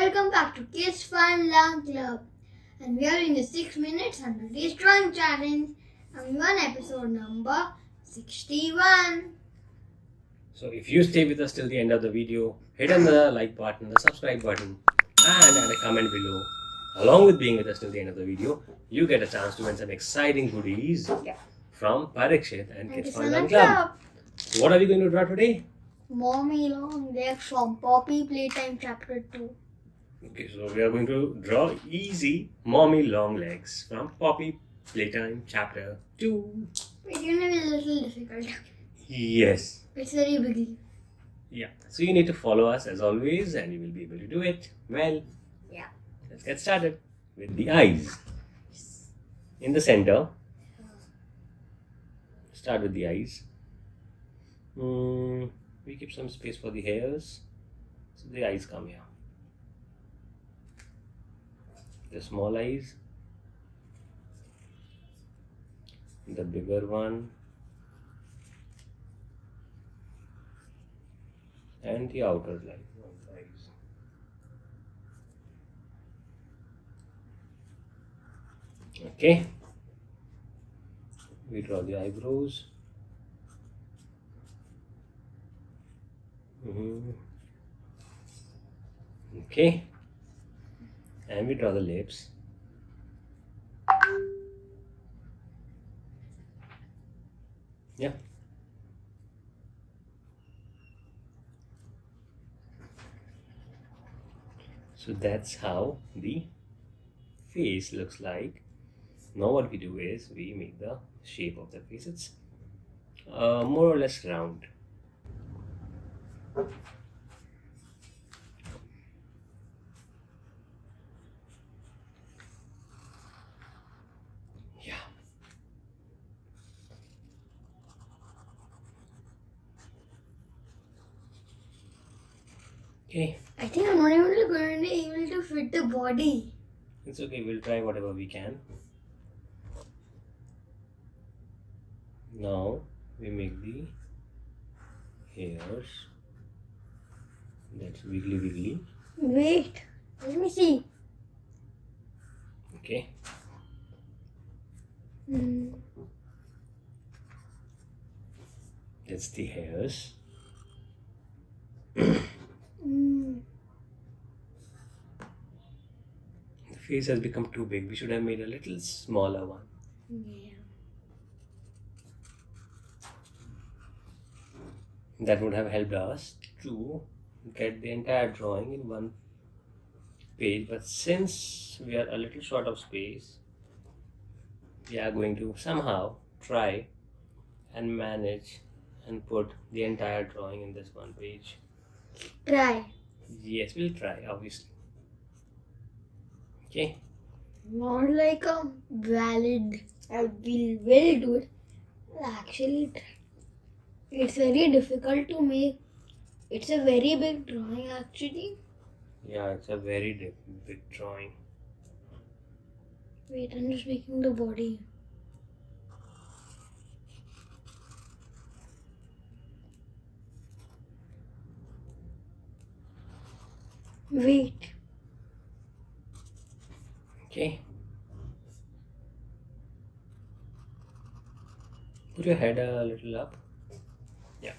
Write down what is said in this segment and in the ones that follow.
welcome back to Kids Fun Learn Club. And we are in the 6 minutes 100 days drawing challenge. And we on episode number 61. So if you stay with us till the end of the video, hit on the like button, the subscribe button, and add a comment below. Along with being with us till the end of the video, you get a chance to win some exciting goodies from Parikshit and Kids Fun Learn Club. So what are we going to draw today? Mommy long legs from Poppy Playtime Chapter 2. Okay, so we are going to draw easy mommy long legs from Poppy Playtime Chapter 2. It's going to be a little difficult. Yes. It's very big. Yeah. So you need to follow us as always and you will be able to do it well. Yeah. Let's get started with the eyes. In the center, start with the eyes. We keep some space for the hairs, so the eyes come here. The small eyes, the bigger one, and the outer line of the eyes. Okay, we draw the eyebrows. Okay, and we draw the lips. Yeah. So that's how the face looks like. Now what we do is we make the shape of the face. It's more or less round. Yeah. Okay. I think I'm not even going to be able to fit the body. It's okay, we'll try whatever we can. Now we make the hairs. That's wiggly. Wait, let me see. Okay. That's the hairs. The face has become too big. We should have made a little smaller one. Yeah. That would have helped us to get the entire drawing in one page. But since we are a little short of space, we are going to somehow try and manage and put the entire drawing in this one page. Try. Yes, we'll try, obviously. Okay. Not like a valid, we will do it. We'll actually try. It's very difficult to make. It's a very big drawing actually. Yeah, it's a very big drawing. Wait, I'm just making the body. Wait. Okay. Put your head a little up. Yeah.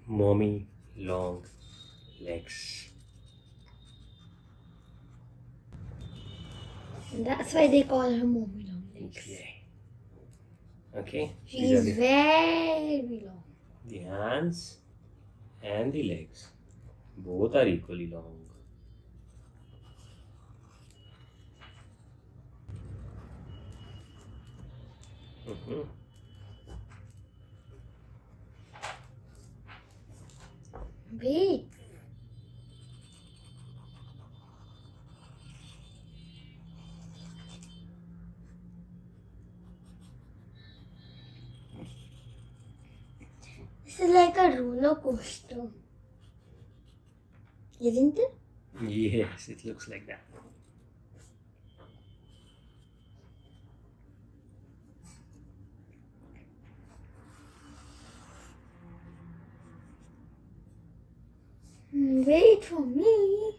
Mommy long legs. That's why they call her Mommy Long Legs. Okay. She is very long. The hands and the legs. Both are equally long. Wait. This is like a roller coaster. Isn't it? Yes, it looks like that. Wait for me.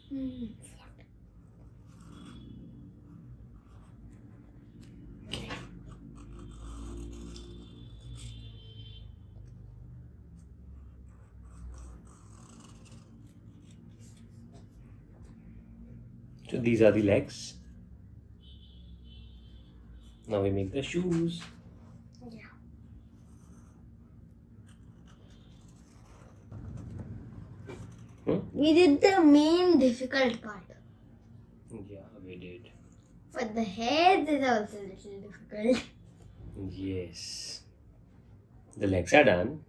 What? Okay. So these are the legs. Now we make the shoes. Yeah. We did the main difficult part. Yeah, we did. But the head is also a little difficult. Yes. The legs are done.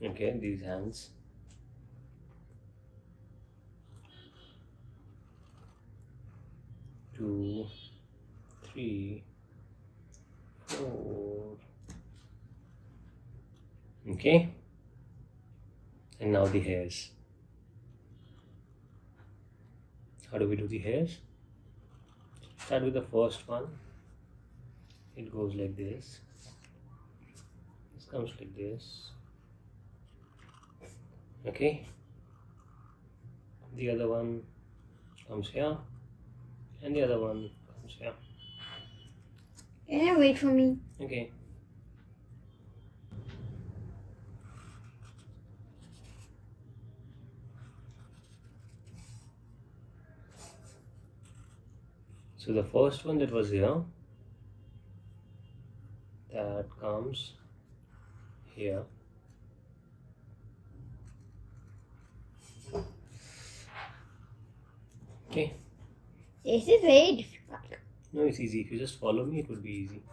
Okay, these hands. Two, three, four. Okay. And now the hairs. How do we do the hairs? Start with the first one. It goes like this. This comes like this. Okay. The other one comes here. And the other one comes here. Can you wait for me? Okay. So the first one that was here, that comes here. Okay. This is very difficult. No, it's easy. If you just follow me, it would be easy.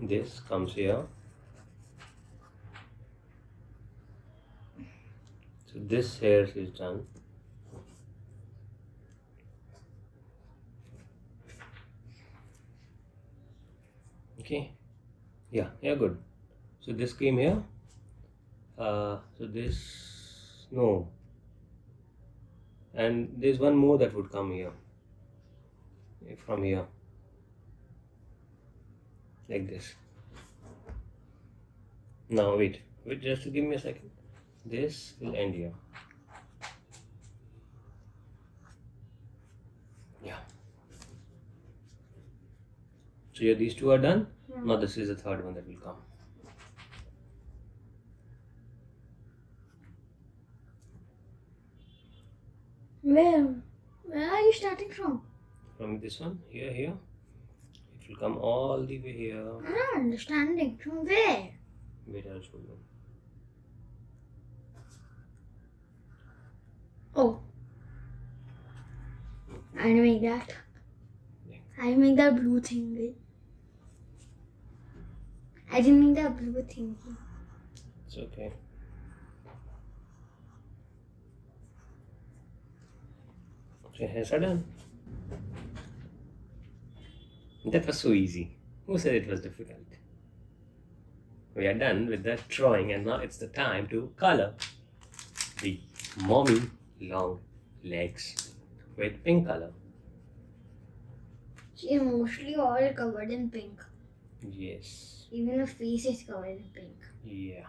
This comes here. So this hair is done. Okay. Yeah, good. So this came here. So this, no. And there's one more that would come here. From here. Like this. Now wait, just to give me a second. This will end here. Yeah. So yeah, these two are done. Now this is the third one that will come. Where are you starting from? From this one, here. It will come all the way here. I'm not understanding. From where? Wait, I'll show you. Oh. I didn't make that. Yeah. I didn't make that blue thing. I didn't make that blue thing. It's okay. So hairs are done. That was so easy. Who said it was difficult? We are done with the drawing and now it's the time to color the mommy long legs with pink color. She's mostly all covered in pink. Yes. Even her face is covered in pink. Yeah.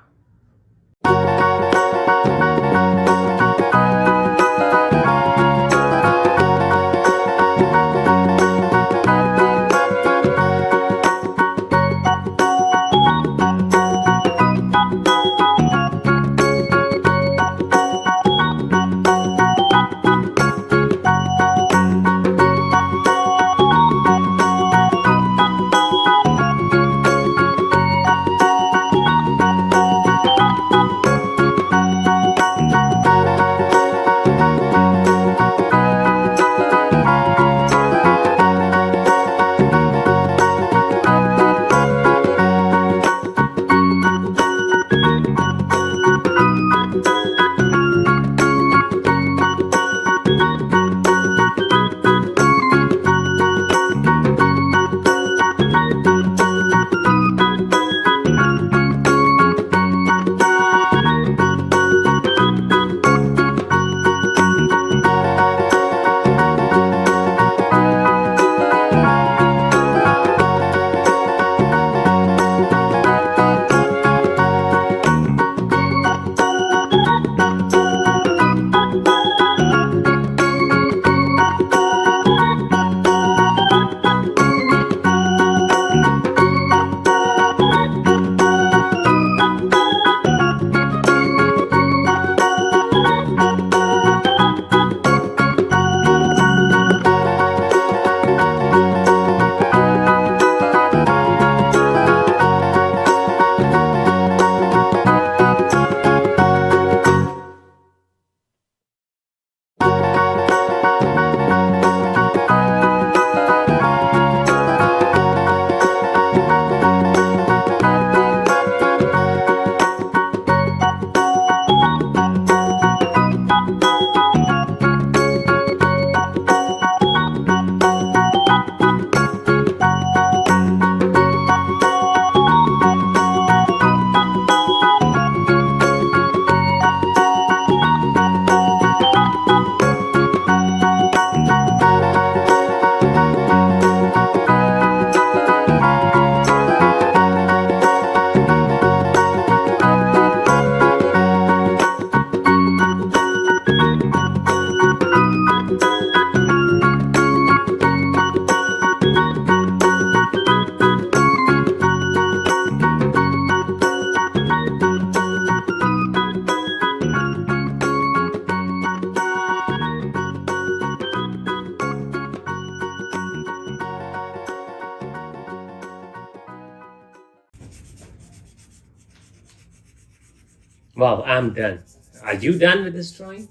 Wow, I'm done. Are you done with this drawing?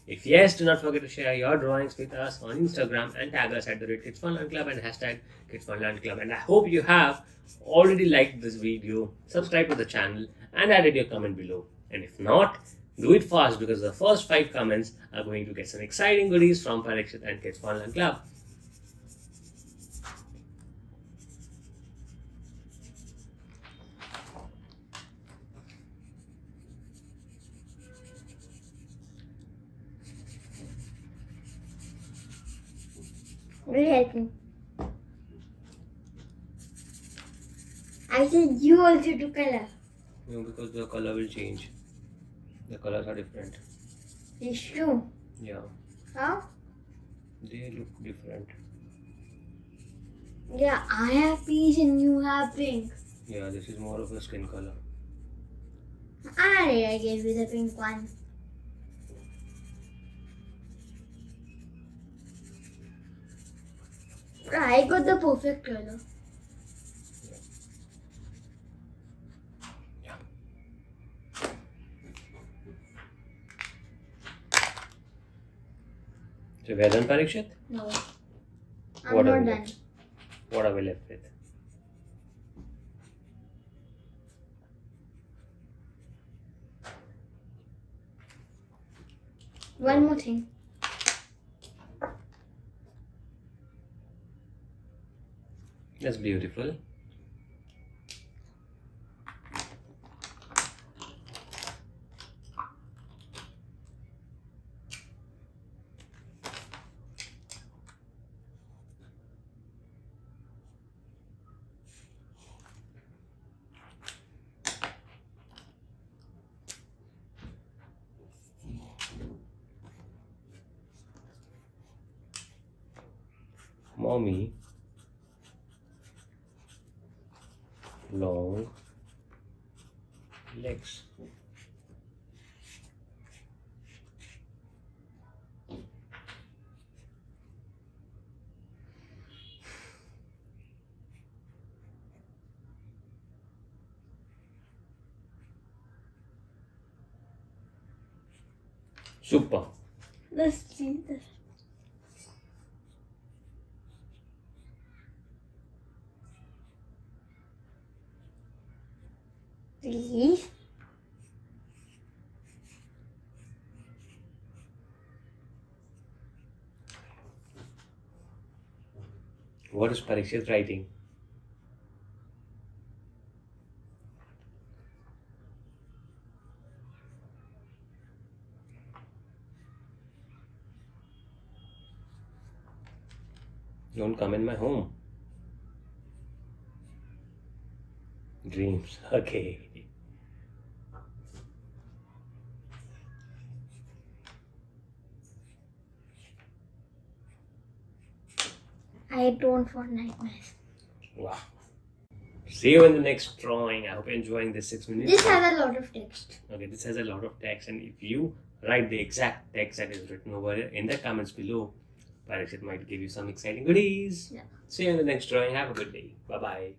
If yes, do not forget to share your drawings with us on Instagram and tag us at the @KidsFunLearnClub and hashtag KidsFunLearnClub. And I hope you have already liked this video, subscribed to the channel, and added your comment below. And if not, do it fast because the first 5 comments are going to get some exciting goodies from Parikshit and Kids Fun Learn Club. Will you help me? I said you also do color. No, because the color will change. The colors are different. It's true. Yeah, How? they look different. Yeah, I have peach and you have pink. Yeah, this is more of a skin color. I gave you the pink one. I got the perfect color. Yeah. So we're done, Parikshit? No. What are I'm we not done. left? What are we left with? One more thing. That's beautiful. Mommy, long legs. Super. Let's see this. Please. What is Parikshit writing? Don't come in my home. Dreams. Okay. I don't want nightmares. Wow. See you in the next drawing. I hope you're enjoying this 6 minutes. This has a lot of text. Okay, this has a lot of text, and if you write the exact text that is written over in the comments below, Parikshit might give you some exciting goodies. Yeah. See you in the next drawing. Have a good day. Bye bye.